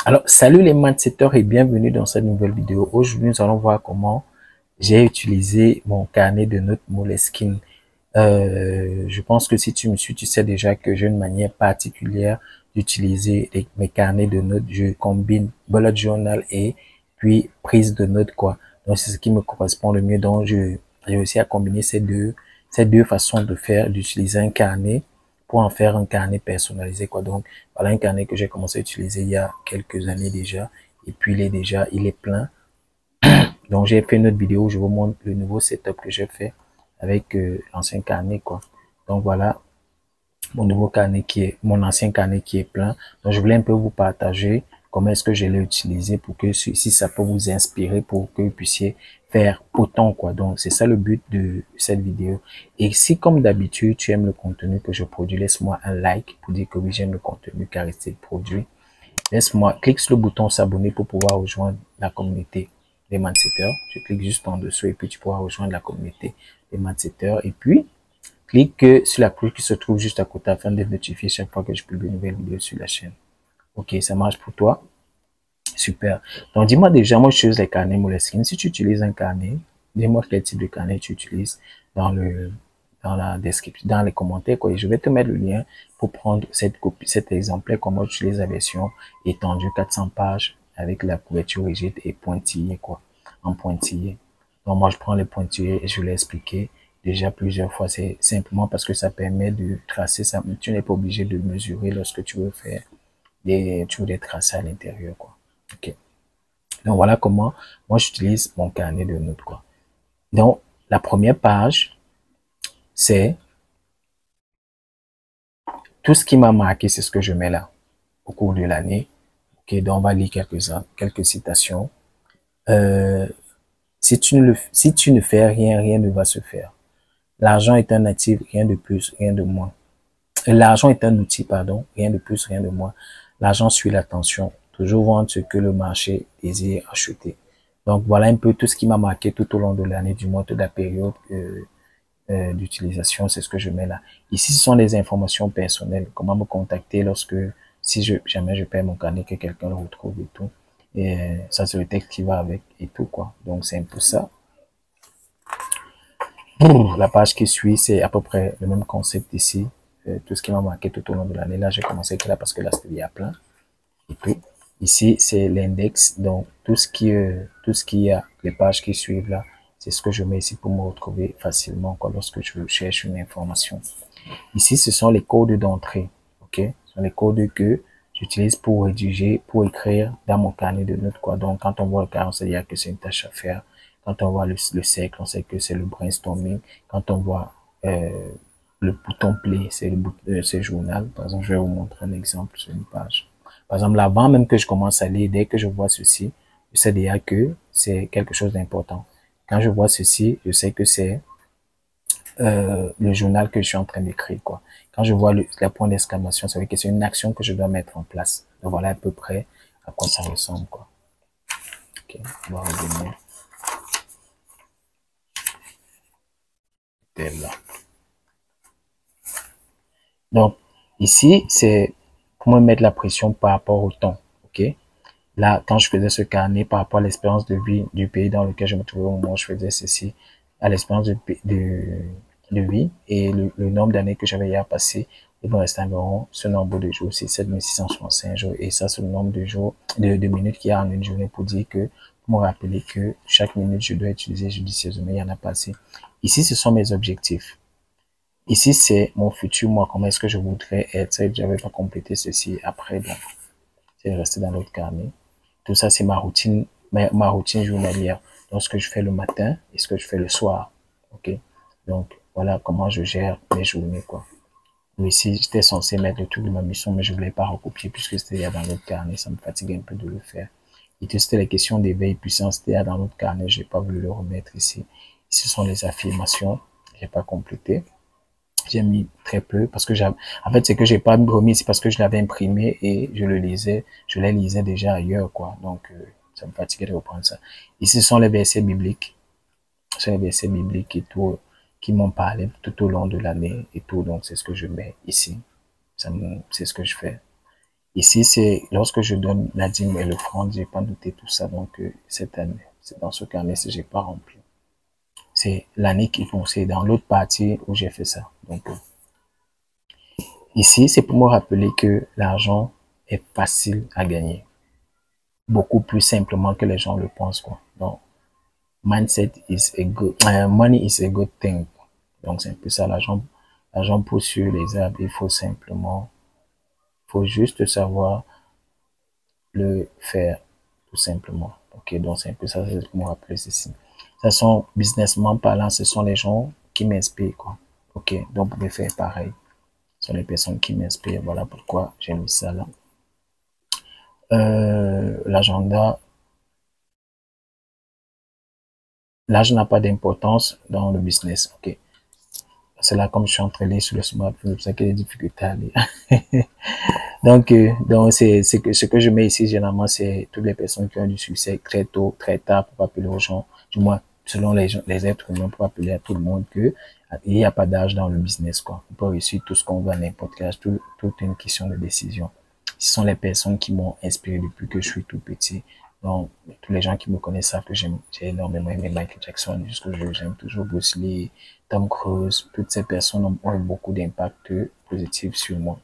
Alors, salut les mindsetters et bienvenue dans cette nouvelle vidéo. Aujourd'hui, nous allons voir comment j'ai utilisé mon carnet de notes Moleskine. Je pense que si tu me suis, tu sais déjà que j'ai une manière particulière d'utiliser mes carnets de notes. Je combine bullet journal et puis prise de notes, quoi. Donc, c'est ce qui me correspond le mieux. Donc, j'ai réussi à combiner ces deux façons de faire, d'utiliser un carnet pour en faire un carnet personnalisé, quoi. Donc, voilà un carnet que j'ai commencé à utiliser il y a quelques années déjà. Et puis, il est plein. Donc, j'ai fait une autre vidéo où je vous montre le nouveau setup que j'ai fait avec l'ancien carnet, quoi. Donc, voilà mon nouveau carnet mon ancien carnet qui est plein. Donc, je voulais un peu vous partager comment est-ce que je l'ai utilisé pour que si ça peut vous inspirer pour que vous puissiez faire autant, quoi. Donc, c'est ça le but de cette vidéo. Et si, comme d'habitude, tu aimes le contenu que je produis, laisse-moi un like pour dire que oui, j'aime le contenu car c'est produit. Laisse-moi, clique sur le bouton s'abonner pour pouvoir rejoindre la communauté des mindsetters. Tu cliques juste en dessous et puis tu pourras rejoindre la communauté des mindsetters. Et puis, clique sur la cloche qui se trouve juste à côté afin d'être notifié chaque fois que je publie une nouvelle vidéo sur la chaîne. Ok, ça marche pour toi? Super. Donc, dis-moi déjà, moi, je utilise les carnets Moleskine. Si tu utilises un carnet, dis-moi quel type de carnet tu utilises dans la description, dans les commentaires, quoi. Et je vais te mettre le lien pour prendre cette copie, cet exemplaire, comment j'utilise la version étendue 400 pages avec la couverture rigide et pointillée, quoi. En pointillé. Donc, moi, je prends les pointillés et je l'ai expliqué déjà plusieurs fois. C'est simplement parce que ça permet de tracer ça. Tu n'es pas obligé de mesurer lorsque tu veux faire tu veux des tracés à l'intérieur, quoi. Ok. Donc voilà comment moi j'utilise mon carnet de notes, quoi. Donc la première page, c'est tout ce qui m'a marqué, c'est ce que je mets là au cours de l'année. Ok, donc on va lire quelques citations. Euh, si tu ne fais rien, rien ne va se faire. L'argent est un actif, rien de plus, rien de moins. L'argent est un outil, pardon, rien de plus, rien de moins. L'argent suit l'attention. Toujours vendre ce que le marché désire acheter. Donc voilà un peu tout ce qui m'a marqué tout au long de l'année, du mois, toute la période d'utilisation, c'est ce que je mets là. Ici, ce sont des informations personnelles. Comment me contacter si jamais je perds mon carnet, que quelqu'un le retrouve et tout. Et ça, c'est le texte qui va avec et tout, quoi. Donc, c'est un peu ça. La page qui suit, c'est à peu près le même concept ici. Tout ce qui m'a marqué tout au long de l'année. Là, j'ai commencé avec là parce que là, c'était il y a plein. Et puis, ici, c'est l'index. Donc, tout ce qui y a, les pages qui suivent là, c'est ce que je mets ici pour me retrouver facilement quoi, lorsque je cherche une information. Ici, ce sont les codes d'entrée. OK? Ce sont les codes que j'utilise pour rédiger, pour écrire dans mon carnet de notes, quoi. Donc, quand on voit le carnet, on sait dire que c'est une tâche à faire. Quand on voit le cercle, on sait que c'est le brainstorming. Quand on voit le bouton play, c'est le journal. Par exemple, je vais vous montrer un exemple sur une page. Par exemple, avant même que je commence à lire, dès que je vois ceci, je sais déjà que c'est quelque chose d'important. Quand je vois ceci, je sais que c'est le journal que je suis en train d'écrire, quoi. Quand je vois le point d'exclamation, ça veut dire que c'est une action que je dois mettre en place. Donc voilà à peu près à quoi ça ressemble, quoi. Ok, on va revenir. Là. Donc, ici, c'est pour me mettre la pression par rapport au temps, ok? Là, quand je faisais ce carnet par rapport à l'expérience de vie du pays dans lequel je me trouvais au moment où je faisais ceci, à l'expérience de vie et le nombre d'années que j'avais hier passé, il me restait environ ce nombre de jours, c'est 7665 jours. Et ça, c'est le nombre de jours, de minutes qu'il y a en une journée pour dire pour me rappeler que chaque minute, je dois utiliser judicieusement, il y en a pas assez. Ici, ce sont mes objectifs. Ici, c'est mon futur, moi, comment est-ce que je voudrais être. J'avais pas complété ceci après, donc, c'est resté dans l'autre carnet. Tout ça, c'est ma routine journalière. Donc, ce que je fais le matin et ce que je fais le soir. OK? Donc, voilà comment je gère mes journées, quoi. Mais ici, j'étais censé mettre le truc de ma mission, mais je voulais pas recopier puisque c'était dans l'autre carnet. Ça me fatigue un peu de le faire. Et tout, c'était les questions d'éveil puissant. C'était dans l'autre carnet. J'ai pas voulu le remettre ici. Ici, ce sont les affirmations. J'ai pas complété. J'ai mis très peu parce que en fait, c'est que j'ai pas remis, c'est parce que je l'avais imprimé et je les lisais déjà ailleurs, quoi. Donc, ça me fatiguait de reprendre ça. Ici, ce sont les versets bibliques. Ce sont les versets bibliques et tout, qui m'ont parlé tout au long de l'année et tout. Donc, c'est ce que je mets ici. C'est ce que je fais. Ici, c'est lorsque je donne la dîme et l'offrande, j'ai pas noté tout ça. Donc, cette année, c'est dans ce carnet si j'ai pas rempli. C'est l'année qui vont, c'est dans l'autre partie où j'ai fait ça. Donc, ici, c'est pour me rappeler que l'argent est facile à gagner. Beaucoup plus simplement que les gens le pensent, quoi. Donc, mindset is a good, money is a good thing. Donc, c'est un peu ça, l'argent pousse sur les arbres. Il faut juste savoir le faire, tout simplement. Ok, donc c'est un peu ça, c'est ce que moi rappeler ceci. Ce sont, businessment parlant, ce sont les gens qui m'inspirent, quoi. Ok, donc vous pouvez faire pareil. Ce sont les personnes qui m'inspirent. Voilà pourquoi j'ai mis ça là. L'agenda, l'âge n'a pas d'importance dans le business. Ok, c'est là comme je suis entraîné sur le smartphone, c'est pour ça qu'il y a des difficultés à lire. Donc c'est ce que je mets ici généralement, c'est toutes les personnes qui ont du succès très tôt, très tard pour appeler aux gens, du moins selon les êtres humains, pour appeler à tout le monde que il n'y a pas d'âge dans le business, quoi. On peut réussir tout ce qu'on veut à n'importe quel âge, tout est une question de décision. Ce sont les personnes qui m'ont inspiré depuis que je suis tout petit. Donc, tous les gens qui me connaissent savent que j'ai énormément aimé Michael Jackson, jusque j'aime toujours Bruce Lee, Tom Cruise. Toutes ces personnes ont eu beaucoup d'impact positif sur moi.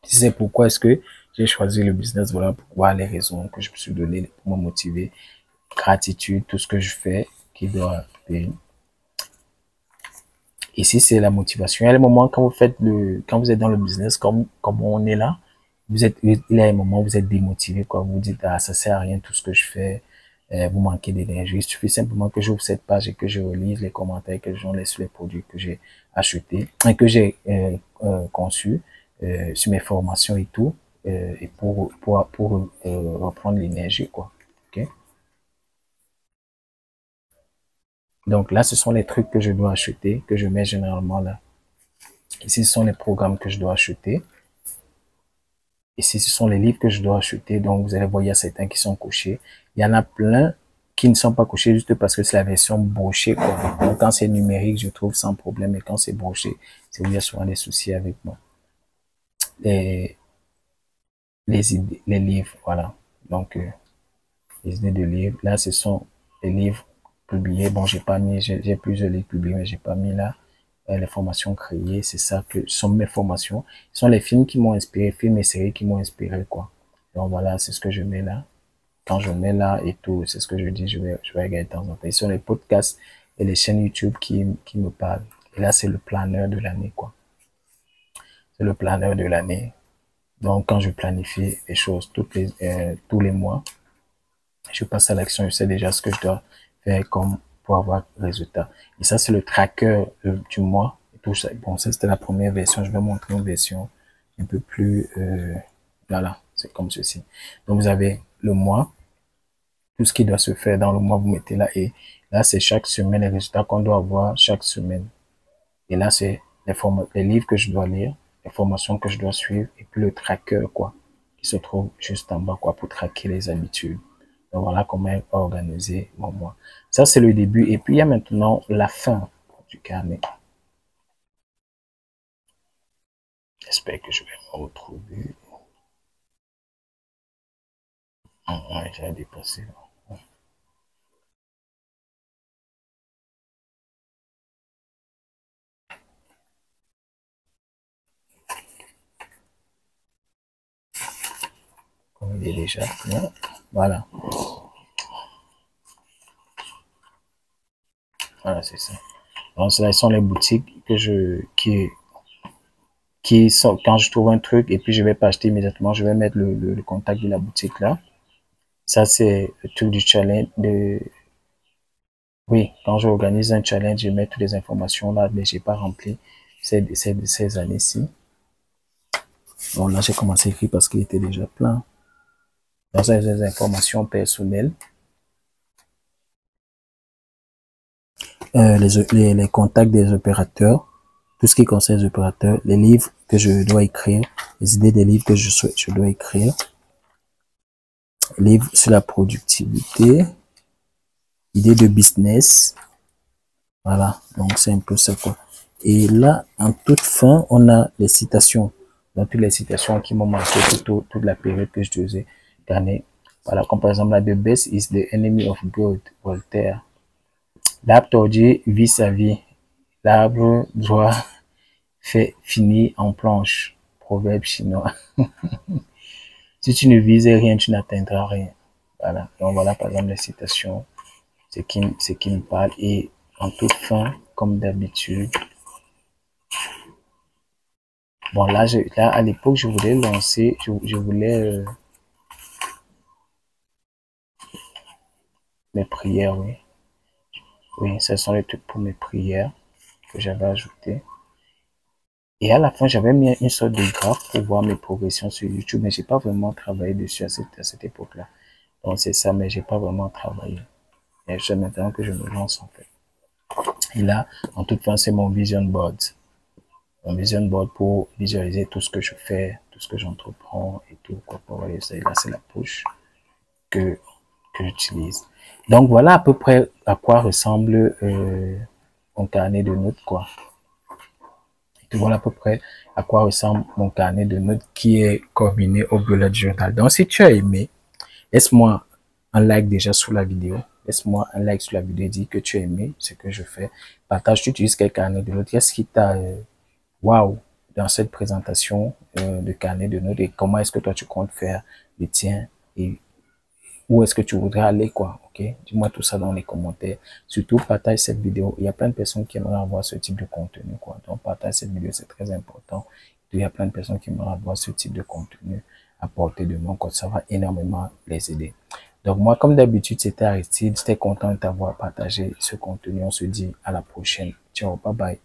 C'est pourquoi est-ce que j'ai choisi le business, voilà pourquoi les raisons que je me suis donné pour me motiver. Gratitude, tout ce que je fais qui doit payer. Ici, c'est la motivation. Il y a le moment quand vous faites quand vous êtes dans le business, comme on est là, il y a un moment où vous êtes démotivé, quoi. Vous vous dites, ah, ça sert à rien tout ce que je fais, vous manquez d'énergie. Il suffit simplement que j'ouvre cette page et que je relise les commentaires que les gens laissent sur les produits que j'ai achetés, que j'ai conçus, sur mes formations et tout, et pour reprendre l'énergie, quoi. Ok. Donc là, ce sont les trucs que je dois acheter, que je mets généralement là. Ici, ce sont les programmes que je dois acheter. Ici, ce sont les livres que je dois acheter. Donc, vous allez voir, il y a certains qui sont cochés. Il y en a plein qui ne sont pas cochés juste parce que c'est la version brochée, quoi. Donc, quand c'est numérique, je trouve sans problème. Et quand c'est broché, c'est où il y a souvent des soucis avec moi. Les, les idées, les livres, voilà. Donc, les idées de livres. Là, ce sont les livres publiés. Bon, j'ai pas mis, j'ai plusieurs livres publiés, mais j'ai pas mis là les formations créées. C'est ça que sont mes formations. Ce sont les films qui m'ont inspiré, films et séries qui m'ont inspiré, quoi. Donc voilà, c'est ce que je mets là. Quand je mets là et tout, c'est ce que je dis, je vais regarder de temps en temps. Ce sont les podcasts et les chaînes YouTube qui me parlent. Et là, c'est le planeur de l'année, quoi. C'est le planeur de l'année. Donc, quand je planifie les choses tous les mois, je passe à l'action, je sais déjà ce que je dois faire comme pour avoir le résultat. Et ça, c'est le tracker du mois. Et tout ça. Bon, ça, c'était la première version. Je vais montrer une version un peu plus, voilà, c'est comme ceci. Donc, vous avez le mois, tout ce qui doit se faire dans le mois, vous mettez là. Et là, c'est chaque semaine, les résultats qu'on doit avoir chaque semaine. Et là, c'est les livres que je dois lire, les formations que je dois suivre, et puis le tracker, quoi, qui se trouve juste en bas, quoi, pour traquer les habitudes. Donc voilà comment organiser mon mois. Ça, c'est le début. Et puis, il y a maintenant la fin du carnet. J'espère que je vais me retrouver. Ouais, j'ai dépassé. Comme il est déjà plein. Voilà. Voilà, c'est ça. Donc, ce sont les boutiques qui sont, quand je trouve un truc et puis je vais pas acheter immédiatement, je vais mettre le contact de la boutique là. Ça, c'est le truc du challenge oui, quand j'organise un challenge, je mets toutes les informations là, mais j'ai pas rempli ces années-ci. Bon, là, j'ai commencé à écrire parce qu'il était déjà plein. Dans les informations personnelles, les contacts des opérateurs, tout ce qui concerne les opérateurs, les livres que je dois écrire, les idées des livres que je dois écrire, livres sur la productivité, idées de business, voilà, donc c'est un peu ça quoi. Et là, en toute fin, on a les citations. dans toutes les citations qui m'ont marqué toute la période que je faisais carnet. Voilà, comme par exemple, la The best is the enemy of good, Voltaire. L'arbre tordu vit sa vie. L'arbre droit fait finir en planche, proverbe chinois. Si tu ne vises rien, tu n'atteindras rien. Voilà, donc voilà par exemple les citations, ce qui me parle. Et en toute fin, comme d'habitude, bon là, à l'époque, je voulais lancer, je voulais mes prières, oui. Oui, ce sont les trucs pour mes prières que j'avais ajouté. Et à la fin, j'avais mis une sorte de graphe pour voir mes progressions sur YouTube, mais j'ai pas vraiment travaillé dessus à cette époque-là. Donc c'est ça, mais j'ai pas vraiment travaillé. Et c'est maintenant que je me lance en fait. Et là, en toute fin, c'est mon vision board. Mon vision board pour visualiser tout ce que je fais, tout ce que j'entreprends et tout. Quoi. Et là, c'est la push que j'utilise. Donc voilà à peu près à quoi ressemble mon carnet de notes, quoi. Et voilà à peu près à quoi ressemble mon carnet de notes qui est combiné au bullet journal. Donc si tu as aimé, laisse-moi un like déjà sous la vidéo. Laisse-moi un like sous la vidéo, dis que tu as aimé ce que je fais. Partage, tu utilises quel carnet de notes. Qu'est-ce qui t'a waouh dans cette présentation de carnet de notes et comment est-ce que toi tu comptes faire le tien et où est-ce que tu voudrais aller, quoi, ok? Dis-moi tout ça dans les commentaires. Surtout, partage cette vidéo. Il y a plein de personnes qui aimeraient avoir ce type de contenu, quoi. Donc, partage cette vidéo, c'est très important. Il y a plein de personnes qui aimeraient avoir ce type de contenu à portée de main, quoi. Ça va énormément les aider. Donc, moi, comme d'habitude, c'était Aristide. J'étais content de t'avoir partagé ce contenu. On se dit à la prochaine. Ciao, bye bye.